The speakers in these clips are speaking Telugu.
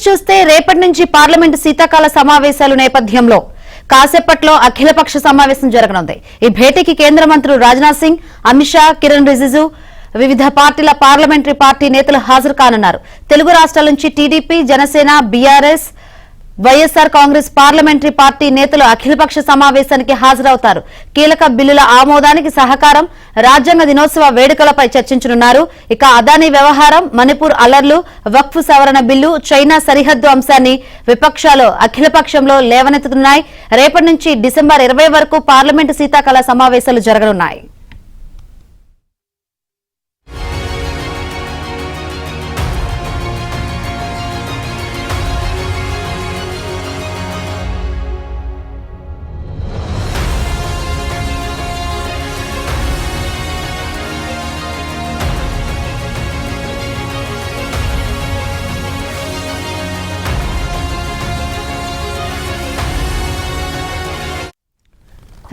చూస్తే రేపటి నుంచి పార్లమెంటు శీతాకాల సమావేశాల నేపథ్యంలో కాసేపట్లో అఖిలపక్ష సమావేశం జరగనుంది. ఈ భేటీకి కేంద్ర మంత్రులు రాజ్నాథ్ సింగ్, అమిత్ షా, కిరణ్ రిజిజు, వివిధ పార్టీల పార్లమెంటరీ పార్టీ నేతలు హాజరు కానున్నారు. తెలుగు రాష్ట్రాల నుంచి TDP, Janasena, BRS, YSR Congress parliamentary party నేతలు అఖిలపక్ష సమావేశానికి హాజరవుతారు. కీలక బిల్లుల ఆమోదానికి సహకారం, రాజ్యాంగ దినోత్సవ వేడుకలపై చర్చించనున్నారు. ఇక అదానీ వ్యవహారం, మణిపూర్ అల్లర్లు, వక్ఫ్ సవరణ బిల్లు, చైనా సరిహద్దు అంశాన్ని విపక్షాలు అఖిలపక్షంలో లేవనెత్తుతున్నాయి. రేపటి నుంచి డిసెంబర్ 20 వరకు పార్లమెంటు శీతాకాల సమావేశాలు జరగనున్నాయి.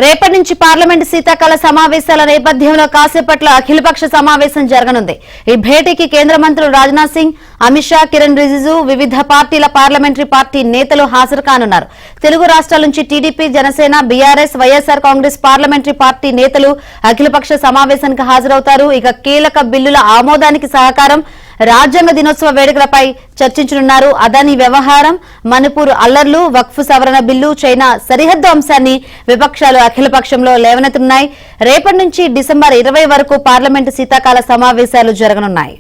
రేపటి నుంచి పార్లమెంటు శీతాకాల సమావేశాల నేపథ్యంలో కాసేపట్లో అఖిలపక్ష సమావేశం జరగనుంది. ఈ భేటీకి కేంద్ర మంత్రులు రాజ్నాథ్ సింగ్, అమిత్ షా, కిరణ్ రిజిజు, వివిధ పార్టీల పార్లమెంటరీ పార్టీ నేతలు హాజరు కానున్నారు. తెలుగు రాష్ట్రాల నుంచి TDP, Janasena, BRS, YSR Congress parliamentary party నేతలు అఖిలపక్ష సమావేశానికి హాజరవుతారు. ఇక కీలక బిల్లుల ఆమోదానికి సహకారం, రాజ్యాంగ దినోత్సవ వేడుకలపై చర్చించనున్నారు. అదానీ వ్యవహారం, మణిపూర్ అల్లర్లు, వక్ఫ్ సవరణ బిల్లు, చైనా సరిహద్దు అంశాన్ని విపక్షాలు అఖిలపక్షంలో లేవనెత్తున్నాయి. రేపటి నుంచి డిసెంబర్ 20 వరకు పార్లమెంటు శీతాకాల సమావేశాలు జరగనున్నాయి.